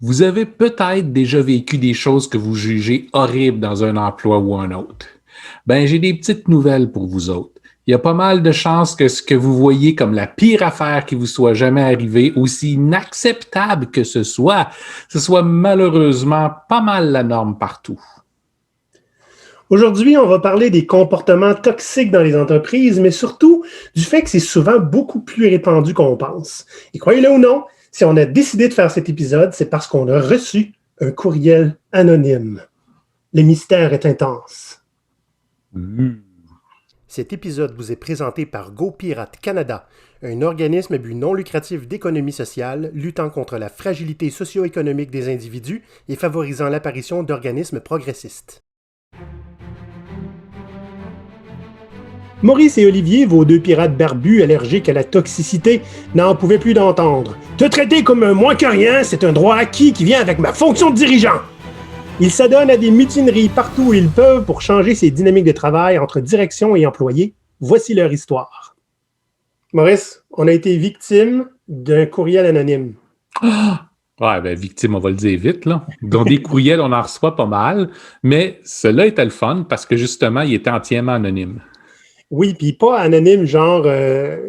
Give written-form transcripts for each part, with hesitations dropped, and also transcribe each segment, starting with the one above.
Vous avez peut-être déjà vécu des choses que vous jugez horribles dans un emploi ou un autre. Ben, j'ai des petites nouvelles pour vous autres. Il y a pas mal de chances que ce que vous voyez comme la pire affaire qui vous soit jamais arrivée, aussi inacceptable que ce soit malheureusement pas mal la norme partout. Aujourd'hui, on va parler des comportements toxiques dans les entreprises, mais surtout du fait que c'est souvent beaucoup plus répandu qu'on pense. Et croyez-le ou non, si on a décidé de faire cet épisode, c'est parce qu'on a reçu un courriel anonyme. Le mystère est intense. Cet épisode vous est présenté par GoPirate Canada, un organisme à but non lucratif d'économie sociale luttant contre la fragilité socio-économique des individus et favorisant l'apparition d'organismes progressistes. Maurice et Olivier, vos deux pirates barbus allergiques à la toxicité, n'en pouvaient plus d'entendre. Te traiter comme un moins que rien, c'est un droit acquis qui vient avec ma fonction de dirigeant. Ils s'adonnent à des mutineries partout où ils peuvent pour changer ces dynamiques de travail entre direction et employés. Voici leur histoire. Maurice, on a été victime d'un courriel anonyme. Ouais, ben, victime, on va le dire vite, là. Dans des courriels, on en reçoit pas mal, mais cela était le fun parce que justement, il était entièrement anonyme. Oui, puis pas anonyme, genre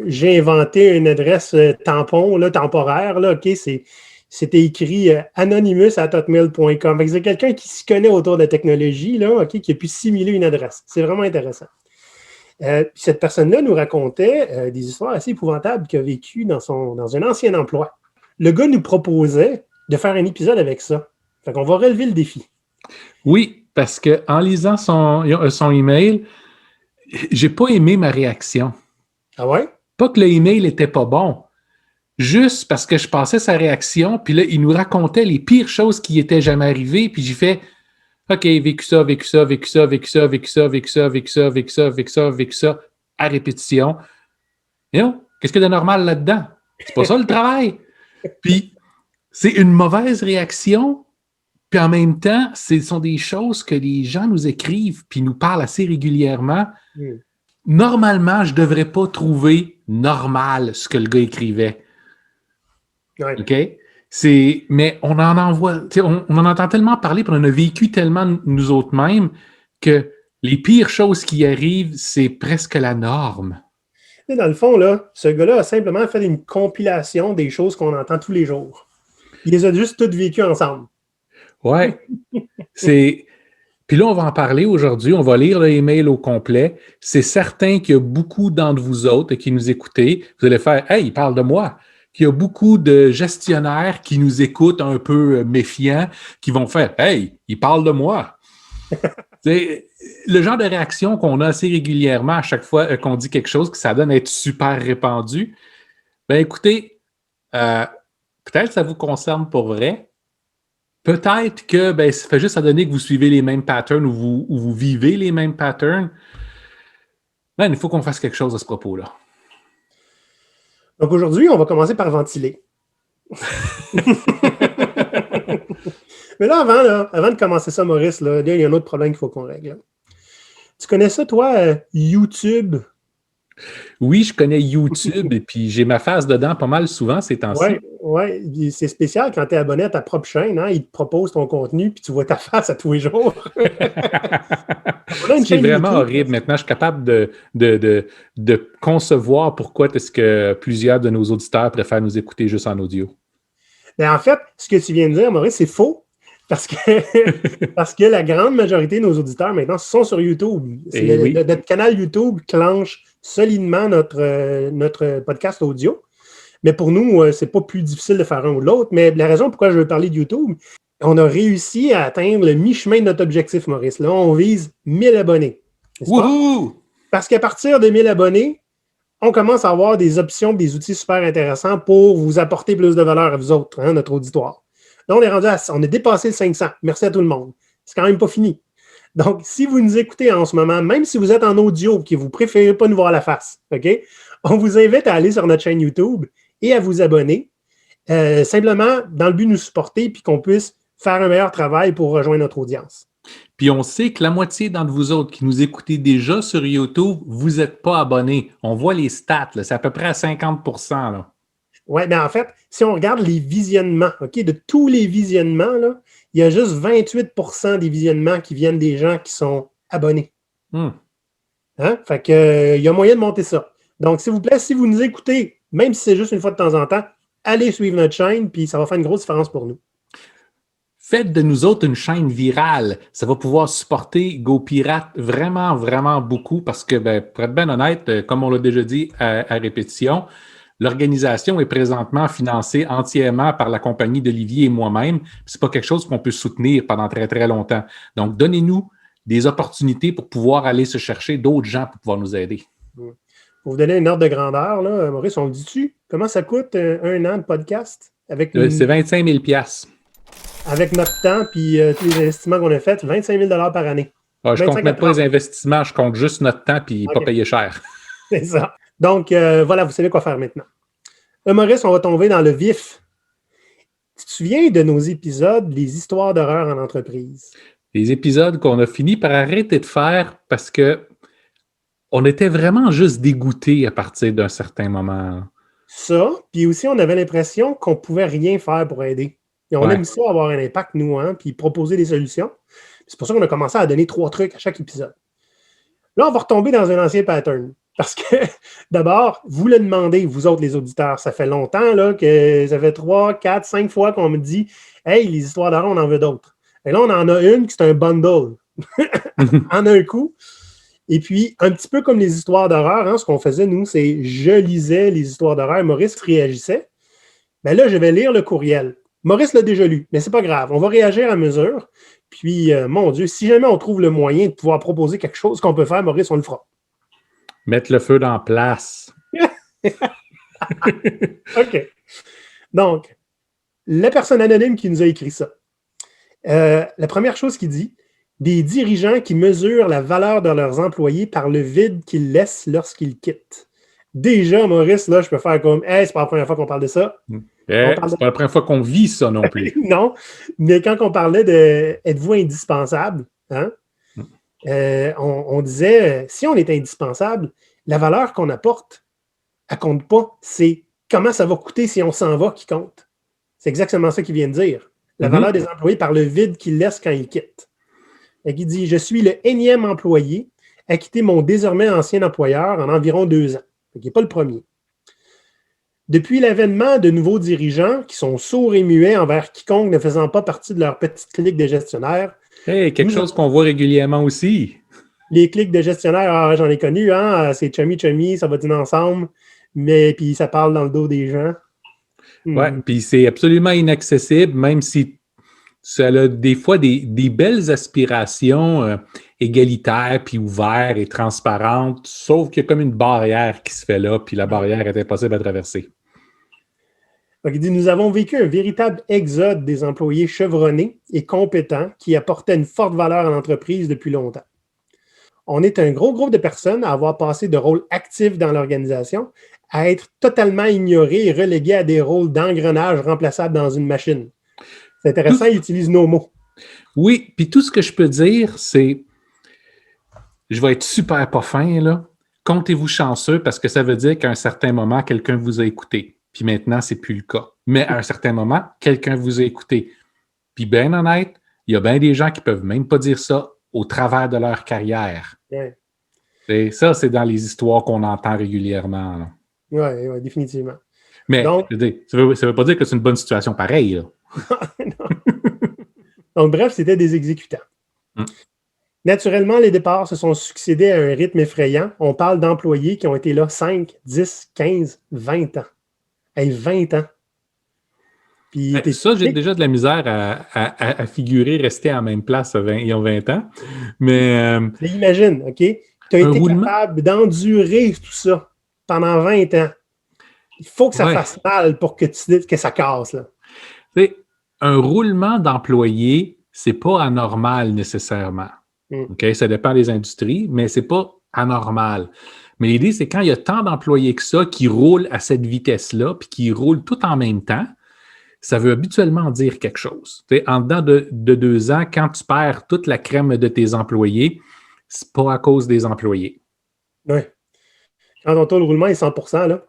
j'ai inventé une adresse tampon, là, temporaire, là, OK, c'était écrit anonymous@hotmail.com. C'est quelqu'un qui s'y connaît autour de la technologie, là, OK, qui a pu simuler une adresse. C'est vraiment intéressant. Puis cette personne-là nous racontait des histoires assez épouvantables qu'il a vécues dans un ancien emploi. Le gars nous proposait de faire un épisode avec ça. Fait qu'on va relever le défi. Oui, parce qu'en lisant son email, j'ai pas aimé ma réaction. Ah ouais? Pas que le email était pas bon, juste parce que je passais sa réaction, puis là, il nous racontait les pires choses qui étaient jamais arrivées, puis j'ai fait OK, vécu ça, vécu ça, vécu ça, vécu ça, vécu ça, vécu ça, vécu ça, vécu ça, vécu ça, vécu ça, à répétition. Et non, qu'est-ce qu'il y a de normal là-dedans? C'est pas ça le travail. Puis, c'est une mauvaise réaction, puis en même temps, ce sont des choses que les gens nous écrivent puis nous parlent assez régulièrement. Normalement, je ne devrais pas trouver normal ce que le gars écrivait. Ouais. OK? Mais on en envoie, on en entend tellement parler, puis on en a vécu tellement nous autres mêmes que les pires choses qui arrivent, c'est presque la norme. Et dans le fond, là, ce gars-là a simplement fait une compilation des choses qu'on entend tous les jours. Il les a juste toutes vécues ensemble. Ouais. Puis là, on va en parler aujourd'hui. On va lire l'email au complet. C'est certain qu'il y a beaucoup d'entre vous autres qui nous écoutez. Vous allez faire « Hey, il parle de moi ». Puis il y a beaucoup de gestionnaires qui nous écoutent un peu méfiants, qui vont faire « Hey, il parle de moi ». C'est le genre de réaction qu'on a assez régulièrement à chaque fois qu'on dit quelque chose, que ça donne à être super répandu. Ben écoutez, peut-être que ça vous concerne pour vrai. Peut-être que ça fait juste à donner que vous suivez les mêmes patterns ou vous vivez les mêmes patterns. Ben, il faut qu'on fasse quelque chose à ce propos-là. Donc aujourd'hui, on va commencer par ventiler. Mais là, avant de commencer ça, Maurice, là, il y a un autre problème qu'il faut qu'on règle. Tu connais ça, toi, YouTube? Oui, je connais YouTube et puis j'ai ma face dedans pas mal souvent ces temps-ci. Oui. C'est spécial quand tu es abonné à ta propre chaîne. Hein, ils te proposent ton contenu puis tu vois ta face à tous les jours. C'est vraiment YouTube, horrible. Maintenant, je suis capable de concevoir pourquoi est-ce que plusieurs de nos auditeurs préfèrent nous écouter juste en audio. Mais en fait, ce que tu viens de dire, Maurice, c'est faux. Parce que la grande majorité de nos auditeurs maintenant sont sur YouTube. Notre canal YouTube clenche solidement notre podcast audio. Mais pour nous, c'est pas plus difficile de faire un ou l'autre. Mais la raison pourquoi je veux parler de YouTube, on a réussi à atteindre le mi-chemin de notre objectif, Maurice. Là, on vise 1000 abonnés. Wouhou! Parce qu'à partir de 1000 abonnés, on commence à avoir des options, des outils super intéressants pour vous apporter plus de valeur à vous autres, hein, notre auditoire. Là, on a dépassé le 500. Merci à tout le monde. C'est quand même pas fini. Donc, si vous nous écoutez en ce moment, même si vous êtes en audio et que vous ne préférez pas nous voir la face, OK? On vous invite à aller sur notre chaîne YouTube et à vous abonner, simplement dans le but de nous supporter puis qu'on puisse faire un meilleur travail pour rejoindre notre audience. Puis on sait que la moitié d'entre vous autres qui nous écoutez déjà sur YouTube, vous n'êtes pas abonnés. On voit les stats, là, c'est à peu près à 50%. Là. Oui, mais en fait, si on regarde les visionnements, OK, de tous les visionnements, là, il y a juste 28% des visionnements qui viennent des gens qui sont abonnés. Hein? Fait que, il y a moyen de monter ça. Donc, s'il vous plaît, si vous nous écoutez, même si c'est juste une fois de temps en temps, allez suivre notre chaîne, puis ça va faire une grosse différence pour nous. Faites de nous autres une chaîne virale. Ça va pouvoir supporter GoPirate vraiment, vraiment beaucoup parce que, pour être bien honnête, comme on l'a déjà dit à répétition, l'organisation est présentement financée entièrement par la compagnie d'Olivier et moi-même. Ce n'est pas quelque chose qu'on peut soutenir pendant très, très longtemps. Donc, donnez-nous des opportunités pour pouvoir aller se chercher d'autres gens pour pouvoir nous aider. Pour vous donner une ordre de grandeur, là, Maurice, on le dit-tu? Comment ça coûte un an de podcast? C'est 25 000 $. Avec notre temps puis tous les investissements qu'on a faits, 25 000 par année. Je ne compte même pas les investissements, je compte juste notre temps puis pas payer cher. C'est ça. Donc, voilà, vous savez quoi faire maintenant. Maurice, on va tomber dans le vif. Tu te souviens de nos épisodes, les histoires d'horreur en entreprise? Les épisodes qu'on a fini par arrêter de faire parce que on était vraiment juste dégoûtés à partir d'un certain moment. Ça, puis aussi, on avait l'impression qu'on ne pouvait rien faire pour aider. Et on aime ça avoir un impact, nous, hein, puis proposer des solutions. C'est pour ça qu'on a commencé à donner 3 trucs à chaque épisode. Là, on va retomber dans un ancien pattern. Parce que, d'abord, vous le demandez, vous autres, les auditeurs. Ça fait longtemps là, que ça fait 3, 4, 5 fois qu'on me dit « Hey, les histoires d'horreur, on en veut d'autres. » Et là, on en a une qui c'est un bundle. En un coup. Et puis, un petit peu comme les histoires d'horreur, hein, ce qu'on faisait, nous, c'est je lisais les histoires d'horreur, Maurice réagissait. Bien là, je vais lire le courriel. Maurice l'a déjà lu, mais c'est pas grave. On va réagir à mesure. Puis, mon Dieu, si jamais on trouve le moyen de pouvoir proposer quelque chose qu'on peut faire, Maurice, on le fera. Mettre le feu dans la place. OK. Donc, la personne anonyme qui nous a écrit ça. La première chose qu'il dit, des dirigeants qui mesurent la valeur de leurs employés par le vide qu'ils laissent lorsqu'ils quittent. Déjà, Maurice, là, je peux faire comme, hey, c'est pas la première fois qu'on parle de ça. C'est pas la première fois qu'on vit ça non plus. Non, mais quand on parlait de êtes-vous indispensable, hein? On disait, si on est indispensable, la valeur qu'on apporte, elle compte pas. C'est comment ça va coûter si on s'en va qui compte. C'est exactement ça qu'il vient de dire. La valeur des employés par le vide qu'ils laissent quand ils quittent. Il dit, je suis le énième employé à quitter mon désormais ancien employeur en environ 2 ans. Il n'est pas le premier. Depuis l'avènement de nouveaux dirigeants qui sont sourds et muets envers quiconque ne faisant pas partie de leur petite clique de gestionnaires. Hey, quelque chose qu'on voit régulièrement aussi. Les clics de gestionnaires, j'en ai connu, hein, c'est chummy, ça va dîner ensemble, mais puis ça parle dans le dos des gens. Oui, puis c'est absolument inaccessible, même si ça a des fois des belles aspirations égalitaires, puis ouvertes et transparentes, sauf qu'il y a comme une barrière qui se fait là, puis la barrière est impossible à traverser. Donc, il dit, nous avons vécu un véritable exode des employés chevronnés et compétents qui apportaient une forte valeur à l'entreprise depuis longtemps. On est un gros groupe de personnes à avoir passé de rôles actifs dans l'organisation à être totalement ignorés et relégués à des rôles d'engrenage remplaçables dans une machine. C'est intéressant, il utilise nos mots. Oui, puis tout ce que je peux dire, c'est, je vais être super pas fin, là. Comptez-vous chanceux parce que ça veut dire qu'à un certain moment, quelqu'un vous a écouté. Puis maintenant, c'est plus le cas. Mais à un certain moment, quelqu'un vous a écouté. Puis bien honnête, il y a bien des gens qui peuvent même pas dire ça au travers de leur carrière. Ouais. Et ça, c'est dans les histoires qu'on entend régulièrement. Oui, définitivement. Mais donc, ça veut pas dire que c'est une bonne situation pareille. Là. Donc, bref, c'était des exécutants. Naturellement, les départs se sont succédés à un rythme effrayant. On parle d'employés qui ont été là 5, 10, 15, 20 ans. Hey, 20 ans. Puis, ça, j'ai déjà de la misère à figurer rester à la même place il y a 20 ans. Mais imagine, OK? Tu as été capable d'endurer tout ça pendant 20 ans. Il faut que ça fasse mal pour que ça casse. Là. Un roulement d'employés, c'est pas anormal nécessairement. Okay? Ça dépend des industries, mais c'est pas anormal. Mais l'idée, c'est quand il y a tant d'employés que ça qui roulent à cette vitesse-là, puis qui roulent tout en même temps, ça veut habituellement dire quelque chose. En dedans de 2 ans, quand tu perds toute la crème de tes employés, c'est pas à cause des employés. Oui. Quand on tourne le roulement est 100%, là.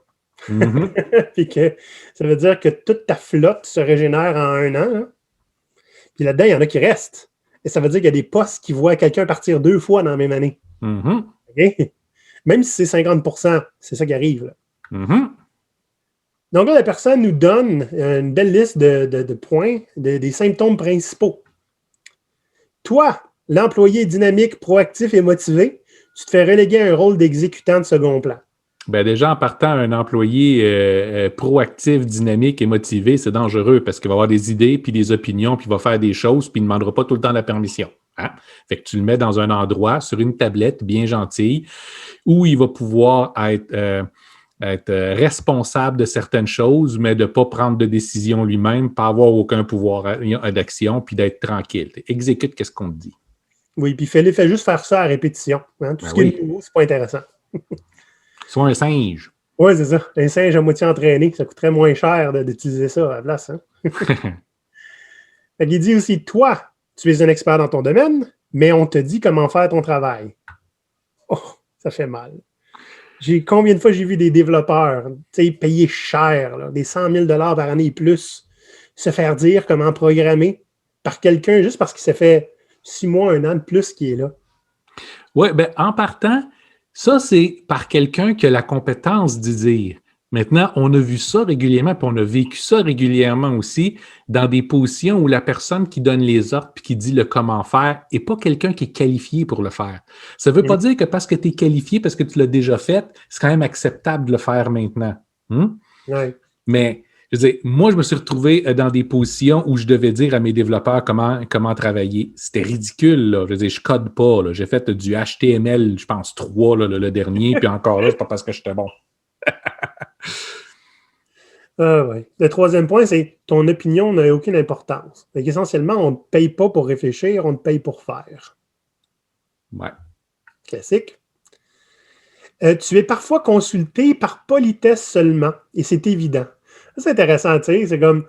Puis que ça veut dire que toute ta flotte se régénère en 1 an. Là. Puis là-dedans, il y en a qui restent. Et ça veut dire qu'il y a des postes qui voient quelqu'un partir 2 fois dans la même année. Okay? Même si c'est 50%, c'est ça qui arrive. Là. Donc là, la personne nous donne une belle liste de points, des symptômes principaux. Toi, l'employé dynamique, proactif et motivé, tu te fais reléguer à un rôle d'exécutant de second plan. Ben déjà, en partant, un employé proactif, dynamique et motivé, c'est dangereux parce qu'il va avoir des idées, puis des opinions, puis il va faire des choses, puis il ne demandera pas tout le temps la permission. Hein? Fait que tu le mets dans un endroit, sur une tablette bien gentille, où il va pouvoir être responsable de certaines choses, mais de ne pas prendre de décision lui-même, pas avoir aucun pouvoir d'action, puis d'être tranquille. Exécute qu'est-ce qu'on te dit. Oui, puis fais juste faire ça à répétition. Hein? Tout ce qui est nouveau, c'est pas intéressant. Sois un singe. Oui, c'est ça. Un singe à moitié entraîné, ça coûterait moins cher d'utiliser ça à la place. Hein? Il dit aussi, toi, tu es un expert dans ton domaine, mais on te dit comment faire ton travail. Oh, ça fait mal. Combien de fois j'ai vu des développeurs payer cher, là, des 100 000 $ par année et plus, se faire dire comment programmer par quelqu'un juste parce qu'il s'est fait 6 mois, 1 an de plus qui est là. Oui, bien, en partant, ça, c'est par quelqu'un qui a la compétence d'y dire. Maintenant, on a vu ça régulièrement, puis on a vécu ça régulièrement aussi dans des positions où la personne qui donne les ordres puis qui dit le comment faire n'est pas quelqu'un qui est qualifié pour le faire. Ça ne veut pas dire que parce que tu es qualifié, parce que tu l'as déjà fait, c'est quand même acceptable de le faire maintenant. Ouais. Mais, je veux dire, moi, je me suis retrouvé dans des positions où je devais dire à mes développeurs comment travailler. C'était ridicule, là. Je veux dire, je code pas, là. J'ai fait du HTML, je pense, 3, là, le dernier, puis encore là, c'est pas parce que j'étais bon. Ouais. Le troisième point, c'est ton opinion n'a aucune importance. Donc, essentiellement, on ne te paye pas pour réfléchir, on te paye pour faire. Ouais. Classique. Tu es parfois consulté par politesse seulement, et c'est évident. Ça, c'est intéressant, tu sais, c'est comme,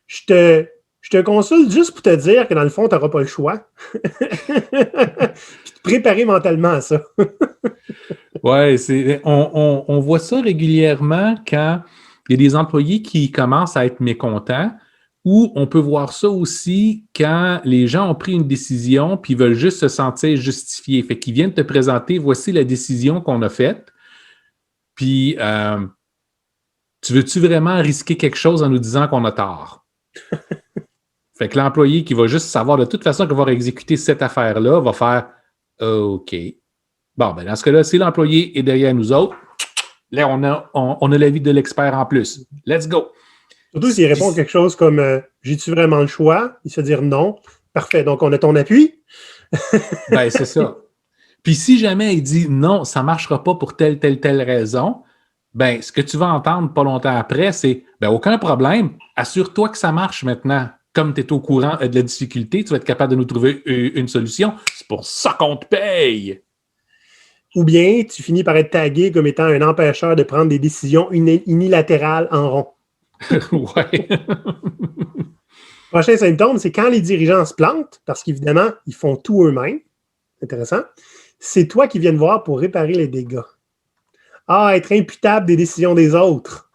je te consulte juste pour te dire que dans le fond, tu n'auras pas le choix. Puis te préparer mentalement à ça. Oui, on voit ça régulièrement quand il y a des employés qui commencent à être mécontents, ou on peut voir ça aussi quand les gens ont pris une décision puis veulent juste se sentir justifiés. Fait qu'ils viennent te présenter, voici la décision qu'on a faite, puis tu veux-tu vraiment risquer quelque chose en nous disant qu'on a tort? Fait que l'employé qui va juste savoir de toute façon qu'il va exécuter cette affaire-là va faire « OK ». Bon, ben dans ce cas-là, si l'employé est derrière nous autres, là, on a l'avis de l'expert en plus. Let's go! Surtout s'il répond quelque chose comme « J'ai-tu vraiment le choix? » Il se dit « Non. » Parfait, donc on a ton appui. Ben, c'est ça. Puis si jamais il dit « Non, ça ne marchera pas pour telle raison », ben ce que tu vas entendre pas longtemps après, c'est « Ben, aucun problème, assure-toi que ça marche maintenant. Comme tu es au courant de la difficulté, tu vas être capable de nous trouver une solution. C'est pour ça qu'on te paye! » Ou bien tu finis par être tagué comme étant un empêcheur de prendre des décisions unilatérales en rond. Ouais. Prochain symptôme, c'est quand les dirigeants se plantent, parce qu'évidemment, ils font tout eux-mêmes. Intéressant. C'est toi qui viens de voir pour réparer les dégâts. Ah, être imputable des décisions des autres.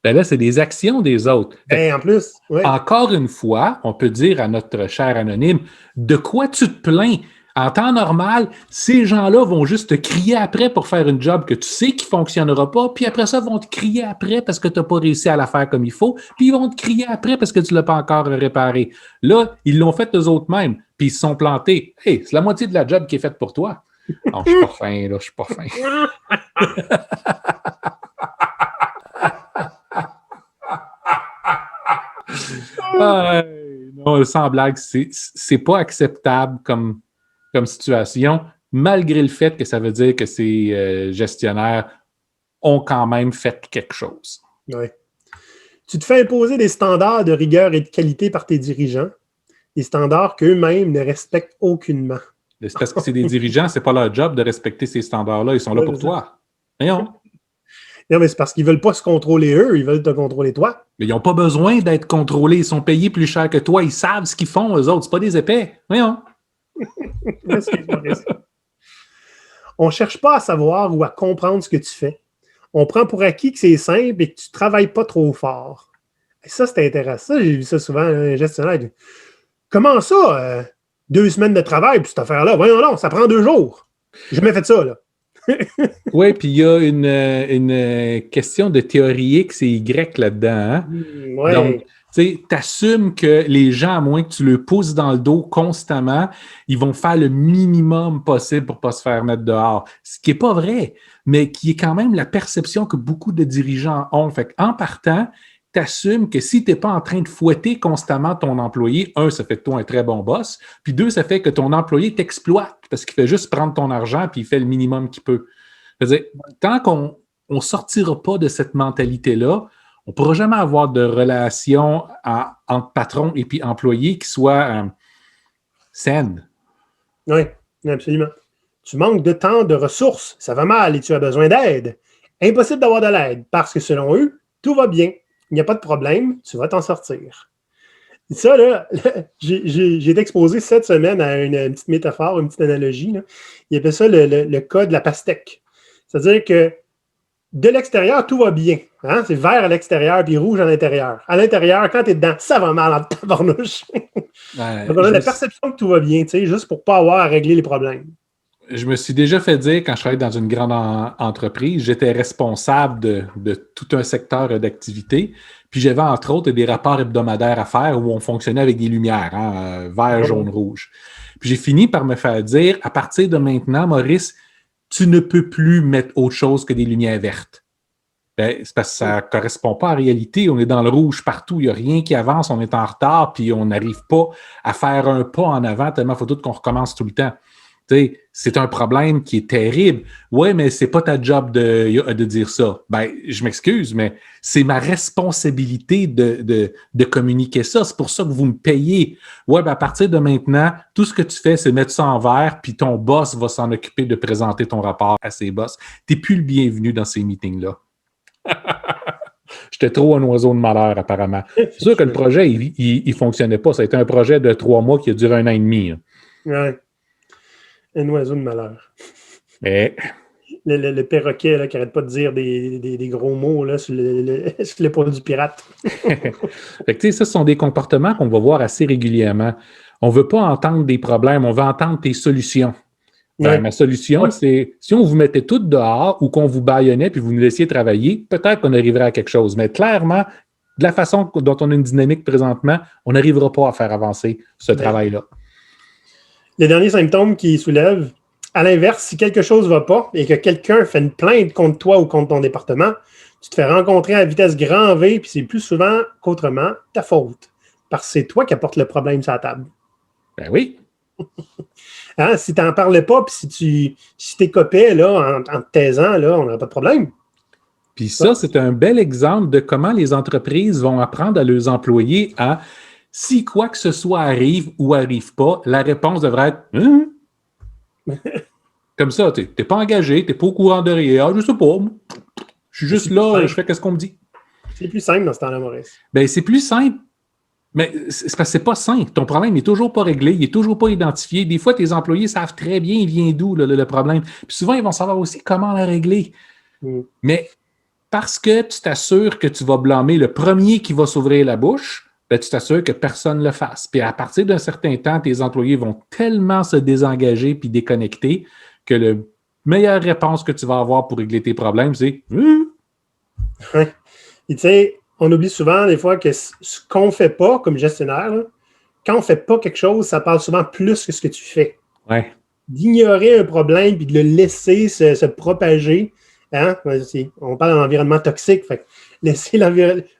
Ben là, c'est des actions des autres. Ben, en plus, ouais. Encore une fois, on peut dire à notre cher anonyme, de quoi tu te plains? En temps normal, ces gens-là vont juste te crier après pour faire une job que tu sais qui ne fonctionnera pas, puis après ça, vont te crier après parce que tu n'as pas réussi à la faire comme il faut, puis ils vont te crier après parce que tu ne l'as pas encore réparé. Là, ils l'ont fait eux autres mêmes, puis ils se sont plantés. Hey, c'est la moitié de la job qui est faite pour toi. Non, je suis pas fin, là, je suis pas fin. Non, sans blague, c'est pas acceptable comme situation, malgré le fait que ça veut dire que ces gestionnaires ont quand même fait quelque chose. Oui. Tu te fais imposer des standards de rigueur et de qualité par tes dirigeants, des standards qu'eux-mêmes ne respectent aucunement. C'est parce que c'est des dirigeants, c'est pas leur job de respecter ces standards-là, ils sont là pour toi. Voyons. Non, mais c'est parce qu'ils ne veulent pas se contrôler eux, ils veulent te contrôler toi. Mais ils n'ont pas besoin d'être contrôlés, ils sont payés plus cher que toi, ils savent ce qu'ils font, eux autres, c'est pas des épais. Voyons. On ne cherche pas à savoir ou à comprendre ce que tu fais. on prend pour acquis que c'est simple et que tu ne travailles pas trop fort. Et ça, c'est intéressant. J'ai vu ça souvent, un gestionnaire. Comment ça, 2 semaines de travail, puis cette affaire-là? Voyons non, ça prend 2 jours. J'ai jamais fait ça, là. Oui, puis il y a une question de théorie X et Y là-dedans. Hein? Ouais. Donc, tu assumes que les gens, à moins que tu le pousses dans le dos constamment, ils vont faire le minimum possible pour ne pas se faire mettre dehors. Ce qui n'est pas vrai, mais qui est quand même la perception que beaucoup de dirigeants ont. Fait qu'en partant, tu assumes que si tu n'es pas en train de fouetter constamment ton employé, un, ça fait de toi un très bon boss, puis deux, ça fait que ton employé t'exploite parce qu'il fait juste prendre ton argent puis il fait le minimum qu'il peut. C'est-à-dire, tant qu'on ne sortira pas de cette mentalité-là, on ne pourra jamais avoir de relation entre patron et puis employé qui soit saine. Oui, absolument. Tu manques de temps, de ressources, ça va mal et tu as besoin d'aide. Impossible d'avoir de l'aide parce que selon eux, tout va bien. Il n'y a pas de problème, tu vas t'en sortir. Et ça, là, j'ai été exposé cette semaine à une petite métaphore, une petite analogie. Là. Il appelle ça le cas de la pastèque. C'est-à-dire que de l'extérieur, tout va bien. Hein? C'est vert à l'extérieur puis rouge à l'intérieur. À l'intérieur, quand tu es dedans, ça va mal en tabarnouche. Donc, on a la perception que tout va bien, juste pour ne pas avoir à régler les problèmes. Je me suis déjà fait dire, quand je travaillais dans une grande entreprise, j'étais responsable de tout un secteur d'activité. Puis j'avais, entre autres, des rapports hebdomadaires à faire où on fonctionnait avec des lumières, hein, vert, jaune, rouge. Puis j'ai fini par me faire dire, à partir de maintenant, Maurice, tu ne peux plus mettre autre chose que des lumières vertes. Ben, c'est parce que ça ne correspond pas à la réalité. On est dans le rouge partout, il n'y a rien qui avance, on est en retard, puis on n'arrive pas à faire un pas en avant tellement il faut tout qu'on recommence tout le temps. T'sais, c'est un problème qui est terrible. Oui, mais c'est pas ta job de dire ça. Ben, je m'excuse, mais c'est ma responsabilité de communiquer ça. C'est pour ça que vous me payez. Oui, ben à partir de maintenant, tout ce que tu fais, c'est mettre ça en vert, puis ton boss va s'en occuper de présenter ton rapport à ses boss. Tu n'es plus le bienvenu dans ces meetings-là. J'étais trop un oiseau de malheur, apparemment. C'est sûr que le projet, il ne fonctionnait pas. Ça a été un projet de 3 mois qui a duré 1 an et demi. Oui. Un oiseau de malheur. Mais... Le perroquet là, qui n'arrête pas de dire des gros mots là, sur l'épaule du pirate. Fait que, ça, ce sont des comportements qu'on va voir assez régulièrement. On ne veut pas entendre des problèmes, on veut entendre tes solutions. Ben, ma solution, c'est si on vous mettait toutes dehors ou qu'on vous bâillonnait puis vous nous laissiez travailler, peut-être qu'on arriverait à quelque chose. Mais clairement, de la façon dont on a une dynamique présentement, on n'arrivera pas à faire avancer ce travail-là. Les derniers symptômes qui soulèvent, à l'inverse, si quelque chose ne va pas et que quelqu'un fait une plainte contre toi ou contre ton département, tu te fais rencontrer à vitesse grand V, puis c'est plus souvent qu'autrement ta faute. Parce que c'est toi qui apportes le problème sur la table. Ben oui. Hein, si tu n'en parlais pas, puis si tu écopais là, en te taisant, là, on n'aurait pas de problème. Puis ça, c'est un bel exemple de comment les entreprises vont apprendre à leurs employés à si quoi que ce soit arrive ou arrive pas, la réponse devrait être comme ça, tu n'es pas engagé, tu n'es pas au courant de rien. Je ne sais pas. Je suis juste là, je fais ce qu'on me dit. C'est plus simple dans ce temps-là, Maurice. Bien, c'est plus simple. Mais c'est parce que c'est pas simple. Ton problème n'est toujours pas réglé, il n'est toujours pas identifié. Des fois, tes employés savent très bien il vient d'où le problème. Puis souvent, ils vont savoir aussi comment le régler. Mais parce que tu t'assures que tu vas blâmer le premier qui va s'ouvrir la bouche, ben, tu t'assures que personne ne le fasse. Puis à partir d'un certain temps, tes employés vont tellement se désengager puis déconnecter que la meilleure réponse que tu vas avoir pour régler tes problèmes, c'est Et tu sais, on oublie souvent des fois que ce qu'on ne fait pas comme gestionnaire, là, quand on ne fait pas quelque chose, ça parle souvent plus que ce que tu fais. Ouais. D'ignorer un problème puis de le laisser se propager. Hein? On parle d'environnement toxique. Fait que laisser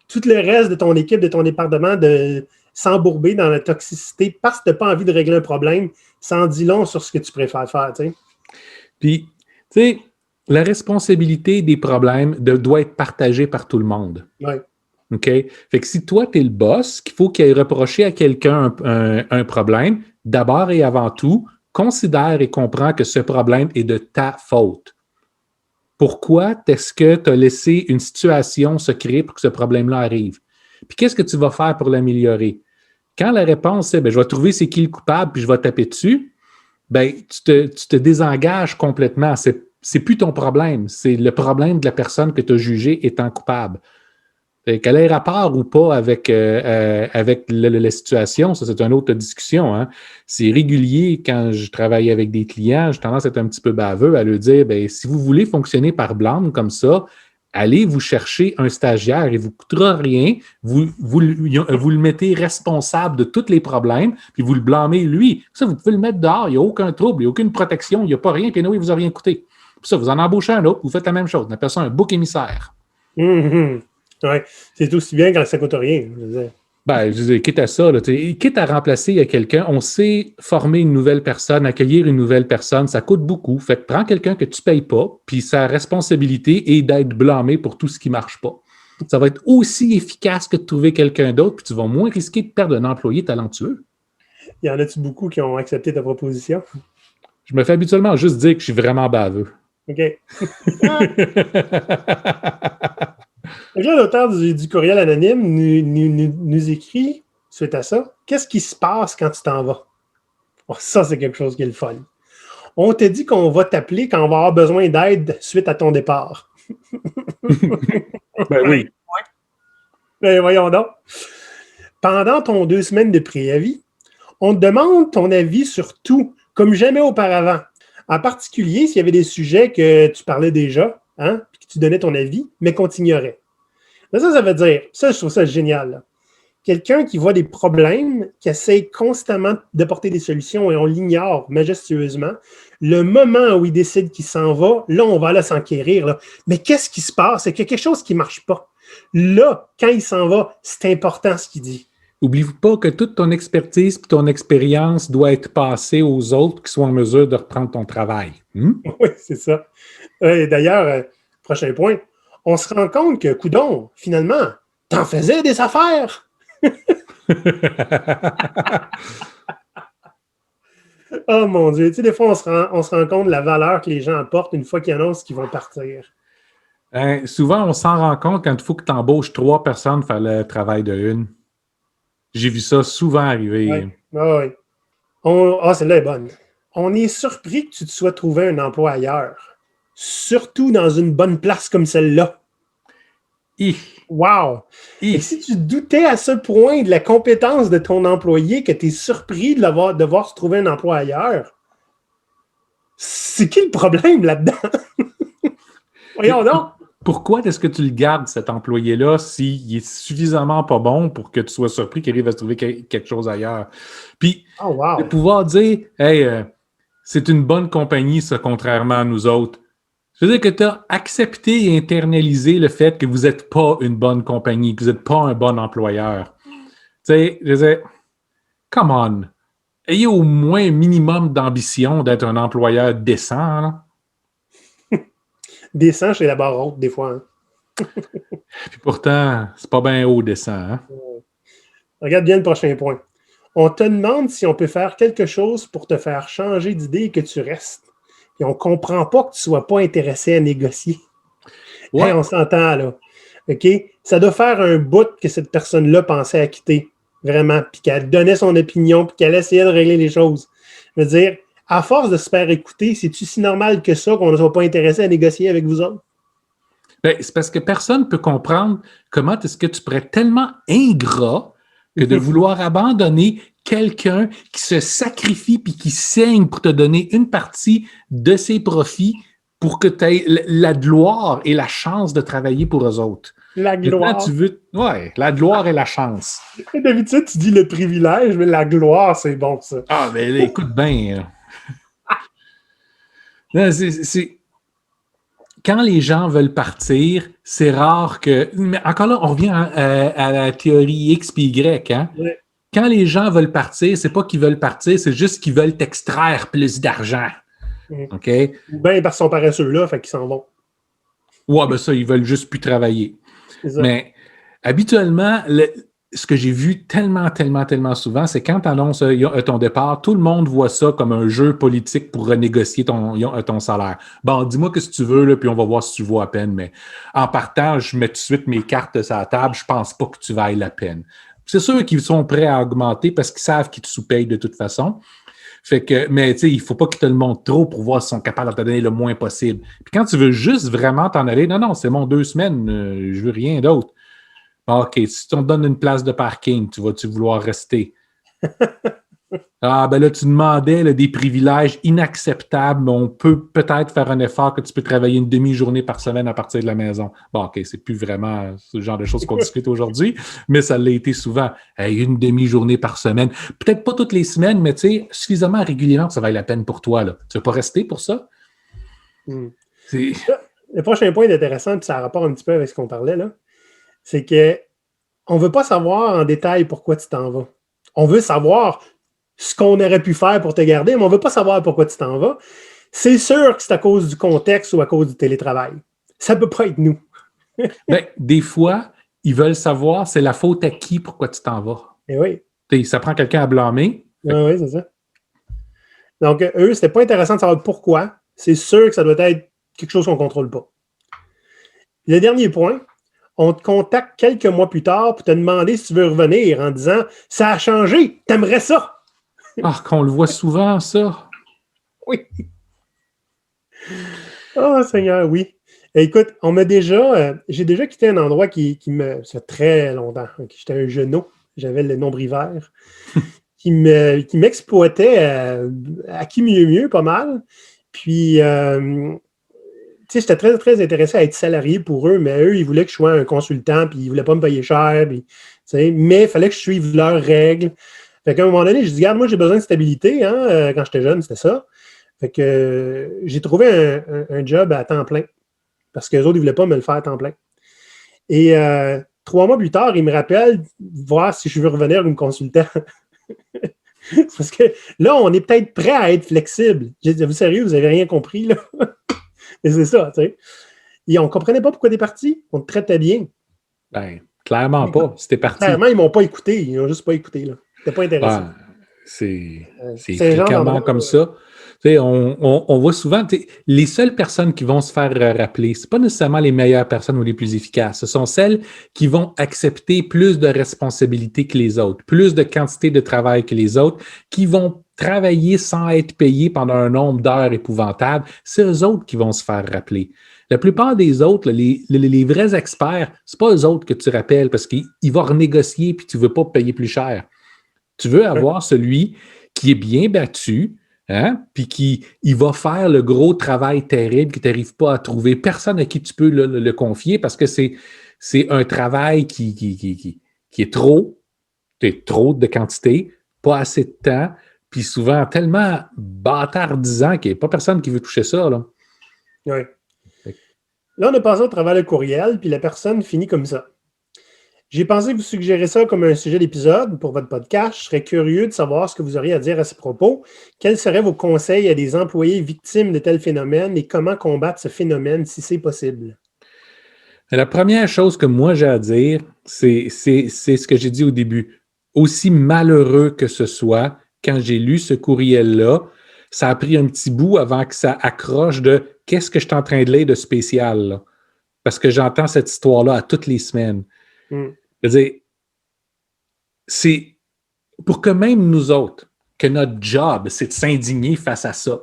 tout le reste de ton équipe, de ton département, de s'embourber dans la toxicité parce que tu n'as pas envie de régler un problème, ça en dit long sur ce que tu préfères faire. T'sais. Puis, tu sais, la responsabilité des problèmes doit être partagée par tout le monde. Oui. OK? Fait que si toi, tu es le boss, qu'il faut qu'il ait reproché à quelqu'un un problème, d'abord et avant tout, considère et comprends que ce problème est de ta faute. Pourquoi est-ce que tu as laissé une situation se créer pour que ce problème-là arrive? Puis qu'est-ce que tu vas faire pour l'améliorer? Quand la réponse est, je vais trouver c'est qui le coupable puis je vais taper dessus, tu te désengages complètement. c'est plus ton problème. C'est le problème de la personne que tu as jugée étant coupable. Qu'elle ait rapport ou pas avec la situation, ça, c'est une autre discussion. Hein. C'est régulier quand je travaille avec des clients, j'ai tendance à être un petit peu baveux, à leur dire, ben, si vous voulez fonctionner par blâme comme ça, allez vous chercher un stagiaire, il ne vous coûtera rien, vous le mettez responsable de tous les problèmes, puis vous le blâmez lui. Ça, vous pouvez le mettre dehors, il n'y a aucun trouble, il n'y a aucune protection, il n'y a pas rien, puis non, il ne vous a rien coûté. Puis ça, vous en embauchez un autre, vous faites la même chose, on appelle ça un bouc émissaire. Oui, c'est aussi bien quand ça ne coûte rien. Je veux dire. Ben, je dis, quitte à ça, là, quitte à remplacer quelqu'un, on sait former une nouvelle personne, accueillir une nouvelle personne, ça coûte beaucoup. Fait que prends quelqu'un que tu ne payes pas, puis sa responsabilité est d'être blâmé pour tout ce qui ne marche pas. Ça va être aussi efficace que de trouver quelqu'un d'autre, puis tu vas moins risquer de perdre un employé talentueux. Y en a-tu beaucoup qui ont accepté ta proposition? Je me fais habituellement juste dire que je suis vraiment baveux. OK. Donc là, l'auteur du courriel anonyme nous écrit, suite à ça, qu'est-ce qui se passe quand tu t'en vas? Oh, ça, c'est quelque chose qui est le fun. On te dit qu'on va t'appeler quand on va avoir besoin d'aide suite à ton départ. Ben oui. Ben voyons donc. Pendant ton 2 semaines de préavis, on te demande ton avis sur tout, comme jamais auparavant. En particulier, s'il y avait des sujets que tu parlais déjà, hein, puis que tu donnais ton avis, mais qu'on t'ignorait. Ça veut dire, ça, je trouve ça génial. Là. Quelqu'un qui voit des problèmes, qui essaie constamment d'apporter des solutions et on l'ignore majestueusement. Le moment où il décide qu'il s'en va, là, on va aller s'enquérir. Là. Mais qu'est-ce qui se passe? C'est qu'il y a quelque chose qui ne marche pas. Là, quand il s'en va, c'est important ce qu'il dit. Oublie pas que toute ton expertise et ton expérience doit être passée aux autres qui sont en mesure de reprendre ton travail. Oui, c'est ça. D'ailleurs, prochain point, on se rend compte que, coudon, finalement, t'en faisais des affaires. Oh mon Dieu, tu sais, des fois, on se rend compte de la valeur que les gens apportent une fois qu'ils annoncent qu'ils vont partir. Souvent, on s'en rend compte quand il faut que tu embauches 3 personnes pour faire le travail de une. J'ai vu ça souvent arriver. Oui. Celle-là est bonne. On est surpris que tu te sois trouvé un emploi ailleurs. Surtout dans une bonne place comme celle-là. Wow! Et si tu doutais à ce point de la compétence de ton employé que tu es surpris de devoir se trouver un emploi ailleurs, c'est qui le problème là-dedans? Voyons donc! Pourquoi est-ce que tu le gardes, cet employé-là, s'il est suffisamment pas bon pour que tu sois surpris qu'il arrive à se trouver quelque chose ailleurs? Puis, de pouvoir dire, hey, c'est une bonne compagnie, ça, contrairement à nous autres. Je veux dire que tu as accepté et internalisé le fait que vous n'êtes pas une bonne compagnie, que vous n'êtes pas un bon employeur. Tu sais, je veux dire, come on. Ayez au moins un minimum d'ambition d'être un employeur décent, là. Décent chez la barre haute, des fois. Hein. Puis pourtant, c'est pas bien haut décent. Hein? Regarde bien le prochain point. On te demande si on peut faire quelque chose pour te faire changer d'idée et que tu restes. Et on ne comprend pas que tu ne sois pas intéressé à négocier. Ouais. Hey, on s'entend, là. OK? Ça doit faire un bout que cette personne-là pensait à quitter. Vraiment. Puis qu'elle donnait son opinion, puis qu'elle essayait de régler les choses. Je veux dire, à force de se faire écouter, c'est-tu si normal que ça qu'on ne soit pas intéressé à négocier avec vous autres? Ben, c'est parce que personne ne peut comprendre comment est-ce que tu pourrais être tellement ingrat que de vouloir abandonner quelqu'un qui se sacrifie puis qui saigne pour te donner une partie de ses profits pour que tu aies la gloire et la chance de travailler pour eux autres. La gloire. Ouais, la gloire et la chance. D'habitude, tu dis le privilège, mais la gloire, c'est bon, ça. Ah, mais écoute bien. C'est... Quand les gens veulent partir, c'est rare que... Mais encore là, on revient à la théorie X puis Y. Hein? Ouais. Quand les gens veulent partir, c'est pas qu'ils veulent partir, c'est juste qu'ils veulent t'extraire plus d'argent. OK? Ben, parce qu'ils sont paresseux là, fait qu'ils s'en vont. Ouais, ben ça, ils veulent juste plus travailler. Mais habituellement, ce que j'ai vu tellement souvent, c'est quand tu annonces ton départ, tout le monde voit ça comme un jeu politique pour renégocier ton salaire. Bon, dis-moi ce que tu veux, là, puis on va voir si tu vaux à peine. Mais en partant, je mets tout de suite mes cartes sur la table, je pense pas que tu vailles la peine. C'est sûr qu'ils sont prêts à augmenter parce qu'ils savent qu'ils te sous-payent de toute façon. Fait que, mais tu sais, il ne faut pas qu'ils te le montrent trop pour voir s'ils sont capables de te donner le moins possible. Puis quand tu veux juste vraiment t'en aller, non, c'est bon, 2 semaines, je veux rien d'autre. OK, si on te donne une place de parking, tu vas-tu vouloir rester? Ah, ben là, tu demandais là, des privilèges inacceptables, mais on peut peut-être faire un effort que tu peux travailler une demi-journée par semaine à partir de la maison. Bon, OK, c'est plus vraiment ce genre de choses qu'on discute aujourd'hui, mais ça l'a été souvent. Hey, une demi-journée par semaine. Peut-être pas toutes les semaines, mais tu sais, suffisamment régulièrement que ça vaille la peine pour toi. Là. Tu veux pas rester pour ça? C'est... Le prochain point est intéressant, puis ça a rapport un petit peu avec ce qu'on parlait, là. C'est que on ne veut pas savoir en détail pourquoi tu t'en vas. On veut savoir ce qu'on aurait pu faire pour te garder, mais on ne veut pas savoir pourquoi tu t'en vas. C'est sûr que c'est à cause du contexte ou à cause du télétravail. Ça ne peut pas être nous. Ben, des fois, ils veulent savoir c'est la faute à qui, pourquoi tu t'en vas. Et oui. Ça prend quelqu'un à blâmer. Oui, c'est ça. Donc, eux, c'était pas intéressant de savoir pourquoi. C'est sûr que ça doit être quelque chose qu'on ne contrôle pas. Le dernier point, on te contacte quelques mois plus tard pour te demander si tu veux revenir en disant « Ça a changé, t'aimerais ça! » Ah, qu'on le voit souvent, ça. Oui. Oh, Seigneur, oui. Écoute, j'ai déjà quitté un endroit qui me... Ça fait très longtemps. J'étais un genou. J'avais le nombril vert. qui m'exploitait à qui mieux, pas mal. Puis, j'étais très, très intéressé à être salarié pour eux, mais eux, ils voulaient que je sois un consultant, puis ils ne voulaient pas me payer cher. Puis, mais il fallait que je suive leurs règles. Fait qu'à un moment donné, je dis, regarde, moi, j'ai besoin de stabilité. Hein, quand j'étais jeune, c'était ça. Fait que j'ai trouvé un job à temps plein. Parce qu'eux autres, ils ne voulaient pas me le faire à temps plein. Et 3 mois plus tard, ils me rappellent voir si je veux revenir comme consultant. Parce que là, on est peut-être prêt à être flexible. J'ai dit, vous sérieux, vous n'avez rien compris, là? Et c'est ça, tu sais. Et on ne comprenait pas pourquoi t'es parti. On te traitait bien. Ben, clairement pas. C'était parti. Clairement, ils ne m'ont pas écouté. Ils n'ont juste pas écouté, là. C'était pas intéressant. C'est fréquemment comme ça. On voit souvent, les seules personnes qui vont se faire rappeler, ce n'est pas nécessairement les meilleures personnes ou les plus efficaces. Ce sont celles qui vont accepter plus de responsabilités que les autres, plus de quantité de travail que les autres, qui vont travailler sans être payés pendant un nombre d'heures épouvantable. C'est eux autres qui vont se faire rappeler. La plupart des autres, les vrais experts, ce n'est pas eux autres que tu rappelles parce qu'ils vont renégocier puis tu ne veux pas payer plus cher. Tu veux avoir celui qui est bien battu, hein, puis il va faire le gros travail terrible que tu n'arrives pas à trouver. Personne à qui tu peux le confier parce que c'est un travail qui est trop de quantité, pas assez de temps, puis souvent tellement bâtardisant qu'il n'y a pas personne qui veut toucher ça. Là. Oui. Là, on a passé au travers le courriel, puis la personne finit comme ça. J'ai pensé vous suggérer ça comme un sujet d'épisode pour votre podcast. Je serais curieux de savoir ce que vous auriez à dire à ce propos. Quels seraient vos conseils à des employés victimes de tels phénomènes et comment combattre ce phénomène si c'est possible? La première chose que moi j'ai à dire, c'est ce que j'ai dit au début. Aussi malheureux que ce soit, quand j'ai lu ce courriel-là, ça a pris un petit bout avant que ça accroche de qu'est-ce que je suis en train de lire de spécial. Là? Parce que j'entends cette histoire-là à toutes les semaines. Je veux dire, c'est pour que même nous autres, que notre job, c'est de s'indigner face à ça,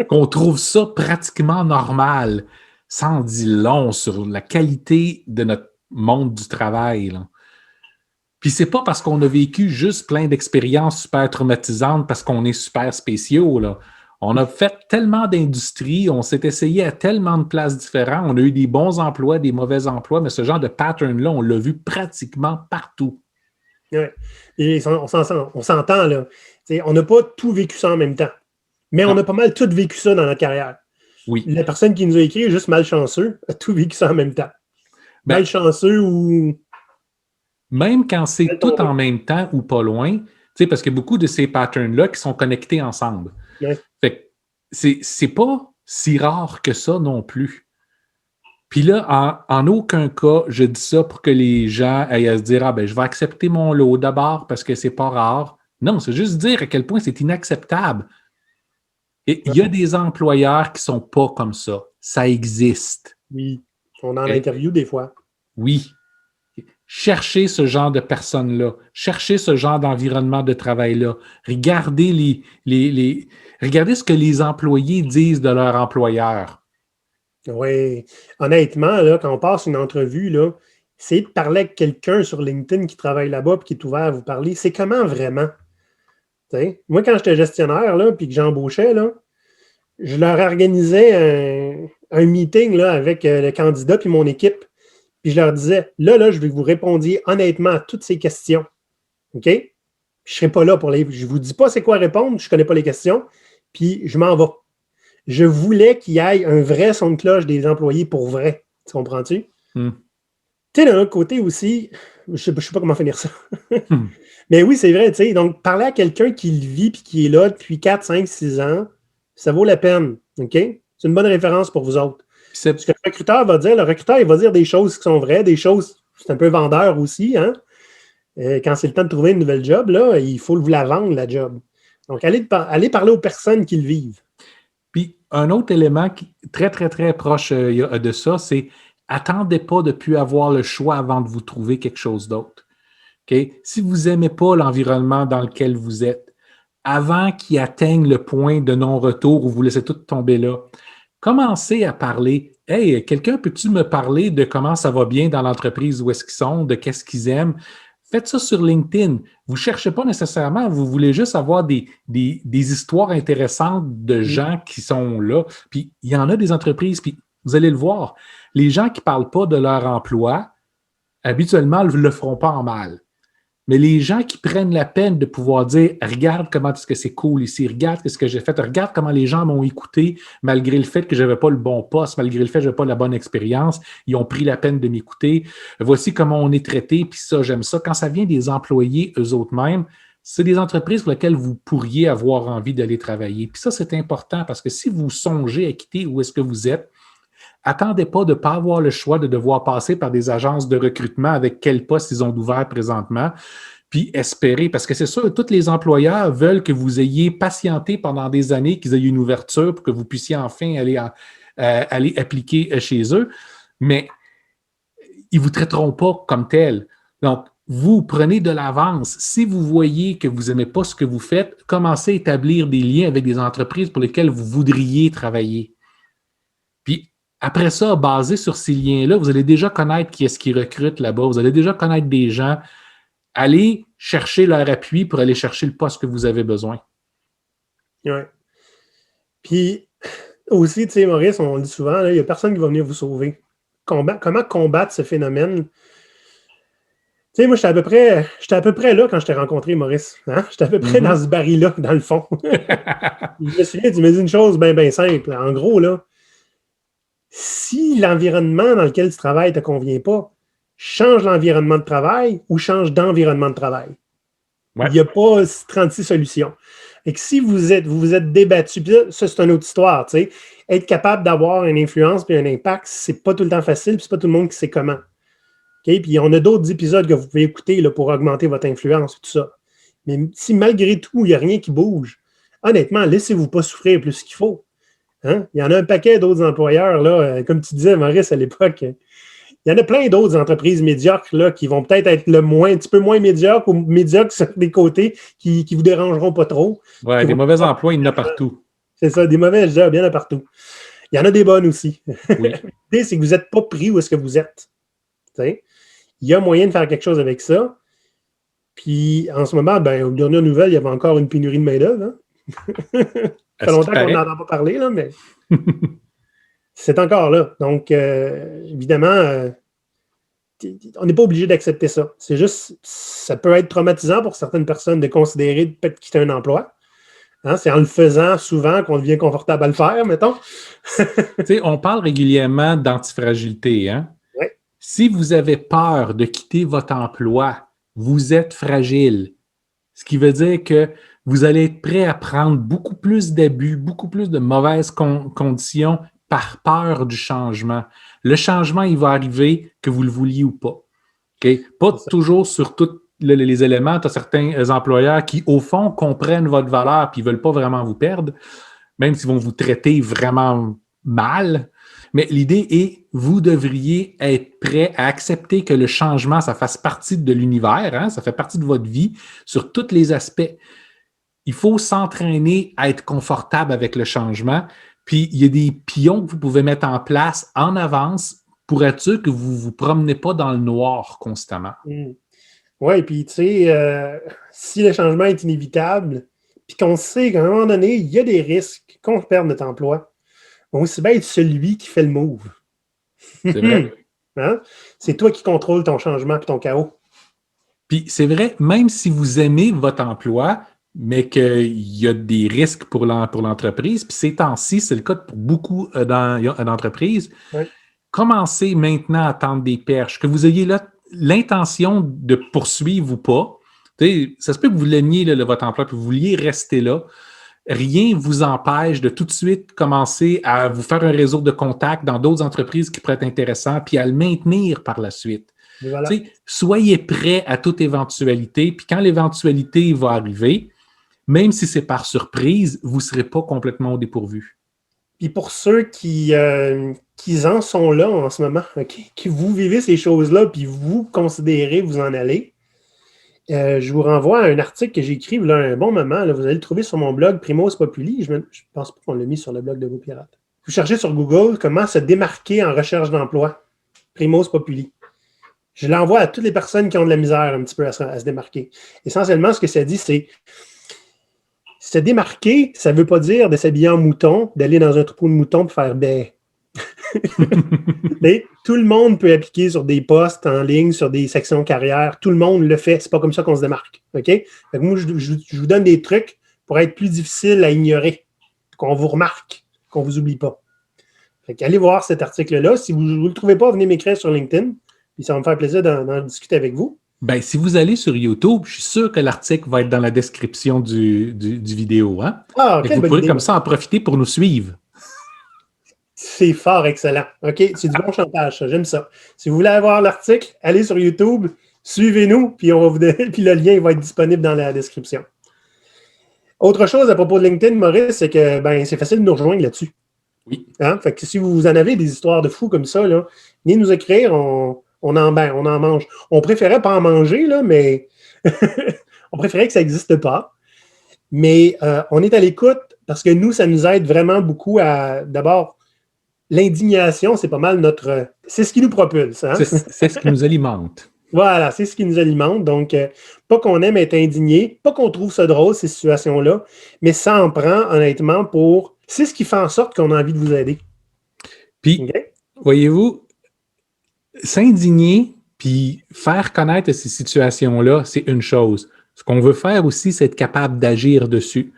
qu'on trouve ça pratiquement normal, ça en dit long sur la qualité de notre monde du travail. Là. Puis c'est pas parce qu'on a vécu juste plein d'expériences super traumatisantes parce qu'on est super spéciaux. Là. On a fait tellement d'industries, on s'est essayé à tellement de places différentes, on a eu des bons emplois, des mauvais emplois, mais ce genre de pattern-là, on l'a vu pratiquement partout. Oui. Et on s'entend, là. T'sais, on n'a pas tout vécu ça en même temps. Mais on a pas mal tout vécu ça dans notre carrière. Oui. La personne qui nous a écrit est juste malchanceux, a tout vécu ça en même temps. Malchanceux ou... Même quand c'est tout en même temps ou pas loin, parce qu'il y a beaucoup de ces patterns-là qui sont connectés ensemble. Ouais. Fait que c'est pas si rare que ça non plus. Puis là, en aucun cas, je dis ça pour que les gens aillent à se dire « Ah ben, je vais accepter mon lot d'abord parce que c'est pas rare. » Non, c'est juste dire à quel point c'est inacceptable. Et il y a des employeurs qui sont pas comme ça. Ça existe. Oui. On en interview des fois. Oui. cherchez ce genre de personnes-là, cherchez ce genre d'environnement de travail-là, regardez regardez ce que les employés disent de leur employeur. Oui. Honnêtement, là, quand on passe une entrevue, là, essayez de parler avec quelqu'un sur LinkedIn qui travaille là-bas et qui est ouvert à vous parler. C'est comment vraiment? T'sais, moi, quand j'étais gestionnaire là, puis que j'embauchais, là, je leur organisais un meeting là, avec le candidat puis mon équipe. Puis je leur disais, là, je vais vous répondre honnêtement à toutes ces questions. OK? Puis je ne serai pas là pour les. Je ne vous dis pas c'est quoi répondre, je ne connais pas les questions, puis je m'en vais. Je voulais qu'il y ait un vrai son de cloche des employés pour vrai. Tu comprends-tu? Tu sais, d'un autre côté aussi, je ne sais pas comment finir ça. Mais oui, c'est vrai, tu sais. Donc, parler à quelqu'un qui le vit puis qui est là depuis 4, 5, 6 ans, ça vaut la peine. OK? C'est une bonne référence pour vous autres. Ce que le recruteur va dire, il va dire des choses qui sont vraies, des choses, c'est un peu vendeur aussi, hein? Quand c'est le temps de trouver une nouvelle job, là, il faut vous la vendre, la job. Donc, allez parler aux personnes qui le vivent. Puis, un autre élément très, très, très proche de ça, c'est attendez pas de plus avoir le choix avant de vous trouver quelque chose d'autre. Okay? Si vous n'aimez pas l'environnement dans lequel vous êtes, avant qu'il atteigne le point de non-retour où vous laissez tout tomber là, commencez à parler. Hey, quelqu'un peut-tu me parler de comment ça va bien dans l'entreprise, où est-ce qu'ils sont, de qu'est-ce qu'ils aiment? Faites ça sur LinkedIn. Vous ne cherchez pas nécessairement, vous voulez juste avoir des histoires intéressantes de gens qui sont là. Puis il y en a des entreprises, puis vous allez le voir. Les gens qui ne parlent pas de leur emploi, habituellement, ne le feront pas en mal. Mais les gens qui prennent la peine de pouvoir dire « Regarde comment est-ce que c'est cool ici, regarde ce que j'ai fait, regarde comment les gens m'ont écouté malgré le fait que je n'avais pas le bon poste, malgré le fait que je n'avais pas la bonne expérience, ils ont pris la peine de m'écouter. Voici comment on est traité, puis ça, j'aime ça. » Quand ça vient des employés eux-mêmes, c'est des entreprises pour lesquelles vous pourriez avoir envie d'aller travailler. Puis ça, c'est important parce que si vous songez à quitter où est-ce que vous êtes, attendez pas de ne pas avoir le choix de devoir passer par des agences de recrutement avec quel poste ils ont ouvert présentement, puis espérer, parce que c'est sûr, tous les employeurs veulent que vous ayez patienté pendant des années, qu'ils aient une ouverture pour que vous puissiez enfin aller appliquer chez eux, mais ils ne vous traiteront pas comme tel. Donc, vous prenez de l'avance. Si vous voyez que vous n'aimez pas ce que vous faites, commencez à établir des liens avec des entreprises pour lesquelles vous voudriez travailler. Puis, après ça, basé sur ces liens-là, vous allez déjà connaître qui est-ce qui recrute là-bas. Vous allez déjà connaître des gens. Allez chercher leur appui pour aller chercher le poste que vous avez besoin. Oui. Puis, aussi, tu sais, Maurice, on le dit souvent, il n'y a personne qui va venir vous sauver. Comment combattre ce phénomène? Tu sais, moi, j'étais à peu près là quand je t'ai rencontré, Maurice. Hein? J'étais à peu près dans ce baril-là, dans le fond. Je me souviens, tu m'as dit une chose bien simple. En gros, là, si l'environnement dans lequel tu travailles ne te convient pas, change l'environnement de travail ou change d'environnement de travail. Ouais. Il n'y a pas 36 solutions. Et que si vous vous êtes débattu, puis ça, c'est une autre histoire, tu sais. Être capable d'avoir une influence et un impact, c'est pas tout le temps facile, puis c'est pas tout le monde qui sait comment. Okay? Puis on a d'autres épisodes que vous pouvez écouter là, pour augmenter votre influence, tout ça. Mais si malgré tout, il n'y a rien qui bouge, honnêtement, laissez-vous pas souffrir plus qu'il faut. Hein? Il y en a un paquet d'autres employeurs, là, comme tu disais, Maurice, à l'époque. Il y en a plein d'autres entreprises médiocres là, qui vont peut-être être un petit peu moins médiocres ou médiocres sur des côtés qui ne vous dérangeront pas trop. Oui, des mauvais emplois, il y en a partout. C'est ça, des mauvais jobs, il y en a partout. Il y en a des bonnes aussi. Oui. L'idée, c'est que vous n'êtes pas pris où est-ce que vous êtes. T'sais? Il y a moyen de faire quelque chose avec ça. Puis, en ce moment, aux dernières nouvelles, il y avait encore une pénurie de main-d'œuvre. Hein? Ça fait longtemps qu'on n'en a pas parlé, là, mais c'est encore là. Donc, évidemment, on n'est pas obligé d'accepter ça. C'est juste, ça peut être traumatisant pour certaines personnes de considérer de peut-être quitter un emploi. Hein? C'est en le faisant souvent qu'on devient confortable à le faire, mettons. On parle régulièrement d'antifragilité. Hein? Oui. Si vous avez peur de quitter votre emploi, vous êtes fragile. Ce qui veut dire que vous allez être prêt à prendre beaucoup plus d'abus, beaucoup plus de mauvaises conditions par peur du changement. Le changement, il va arriver que vous le vouliez ou pas. Okay? Pas toujours sur tous les éléments. Tu as certains employeurs qui, au fond, comprennent votre valeur et ils ne veulent pas vraiment vous perdre, même s'ils vont vous traiter vraiment mal. Mais l'idée est vous devriez être prêt à accepter que le changement, ça fasse partie de l'univers, hein, ça fait partie de votre vie sur tous les aspects. Il faut s'entraîner à être confortable avec le changement. Puis, il y a des pions que vous pouvez mettre en place en avance pour être sûr que vous ne vous promenez pas dans le noir constamment. Oui, puis tu sais, si le changement est inévitable, puis qu'on sait qu'à un moment donné, il y a des risques qu'on perde notre emploi, bon, aussi bien être celui qui fait le move. C'est vrai. Hein? C'est toi qui contrôles ton changement et ton chaos. Puis c'est vrai, même si vous aimez votre emploi, mais qu'il y a des risques pour l'entreprise, puis ces temps-ci, c'est le cas pour beaucoup d'entreprises, Oui. commencez maintenant à tendre des perches, que vous ayez l'intention de poursuivre ou pas. Ça se peut que vous l'aimiez, votre emploi, puis vous vouliez rester là. Rien ne vous empêche de tout de suite commencer à vous faire un réseau de contacts dans d'autres entreprises qui pourraient être intéressantes, puis à le maintenir par la suite. Voilà. Soyez prêts à toute éventualité, puis quand l'éventualité va arriver, même si c'est par surprise, vous ne serez pas complètement au dépourvu. Puis pour ceux qui en sont là en ce moment, okay, que vous vivez ces choses-là, puis vous considérez vous en aller, je vous renvoie à un article que j'ai écrit là, un bon moment. Là, vous allez le trouver sur mon blog Primos Populi. Je ne pense pas qu'on l'a mis sur le blog de GoPirate. Vous cherchez sur Google comment se démarquer en recherche d'emploi. Primos Populi. Je l'envoie à toutes les personnes qui ont de la misère un petit peu à se démarquer. Essentiellement, ce que ça dit, c'est se démarquer, ça ne veut pas dire de s'habiller en mouton, d'aller dans un troupeau de moutons et faire bé. Mais tout le monde peut appliquer sur des postes en ligne, sur des sections carrière. Tout le monde le fait. C'est pas comme ça qu'on se démarque. OK? Fait que moi, je vous donne des trucs pour être plus difficile à ignorer, qu'on vous remarque, qu'on vous oublie pas. Fait que allez voir cet article-là. Si vous ne le trouvez pas, venez m'écrire sur LinkedIn. Puis ça va me faire plaisir d'en discuter avec vous. Ben, si vous allez sur YouTube, je suis sûr que l'article va être dans la description du vidéo. Hein? Ah, vous pourrez comme ça en profiter pour nous suivre. C'est fort excellent. OK? C'est du bon chantage, ça. J'aime ça. Si vous voulez avoir l'article, allez sur YouTube, suivez-nous, puis on va vous donner, puis le lien va être disponible dans la description. Autre chose à propos de LinkedIn, Maurice, c'est que c'est facile de nous rejoindre là-dessus. Oui. Hein? Fait que si vous en avez des histoires de fous comme ça, là, venez nous écrire, on en mange. On préférait pas en manger, là, mais on préférait que ça n'existe pas. Mais on est à l'écoute parce que nous, ça nous aide vraiment beaucoup à, d'abord, l'indignation, c'est pas mal c'est ce qui nous propulse. Hein? C'est ce qui nous alimente. Voilà, c'est ce qui nous alimente. Donc, pas qu'on aime être indigné, pas qu'on trouve ça drôle, ces situations-là, mais ça en prend, honnêtement, c'est ce qui fait en sorte qu'on a envie de vous aider. Puis, voyez-vous, s'indigner puis faire connaître ces situations-là, c'est une chose. Ce qu'on veut faire aussi, c'est être capable d'agir dessus.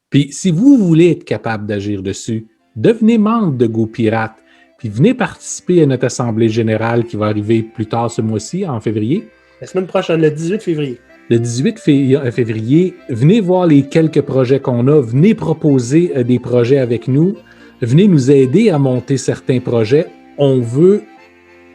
Puis, si vous voulez être capable d'agir dessus, devenez membre de GoPirate, puis venez participer à notre assemblée générale qui va arriver plus tard ce mois-ci, en février. La semaine prochaine, le 18 février. Le 18 février, venez voir les quelques projets qu'on a, venez proposer des projets avec nous, venez nous aider à monter certains projets. On veut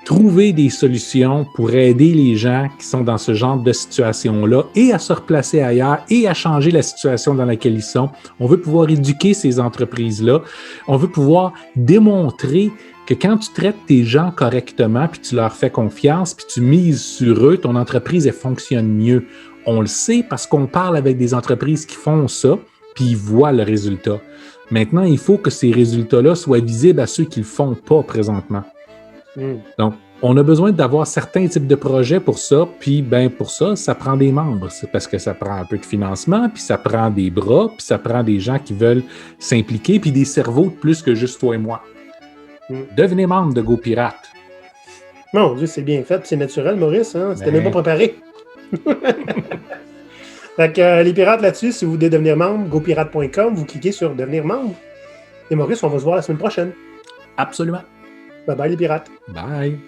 trouver des solutions pour aider les gens qui sont dans ce genre de situation-là et à se replacer ailleurs et à changer la situation dans laquelle ils sont. On veut pouvoir éduquer ces entreprises-là. On veut pouvoir démontrer que quand tu traites tes gens correctement, puis tu leur fais confiance, puis tu mises sur eux, ton entreprise, elle fonctionne mieux. On le sait parce qu'on parle avec des entreprises qui font ça, puis ils voient le résultat. Maintenant, il faut que ces résultats-là soient visibles à ceux qui ne le font pas présentement. Donc, on a besoin d'avoir certains types de projets pour ça, puis pour ça, ça prend des membres. C'est parce que ça prend un peu de financement, puis ça prend des bras, puis ça prend des gens qui veulent s'impliquer, puis des cerveaux de plus que juste toi et moi. Devenez membre de GoPirate. Mon Dieu, c'est bien fait, c'est naturel, Maurice. Hein? C'était même pas préparé. Fait que les pirates là-dessus, si vous voulez devenir membre, gopirate.com, vous cliquez sur devenir membre. Et Maurice, on va se voir la semaine prochaine. Absolument. Bye bye les pirates. Bye.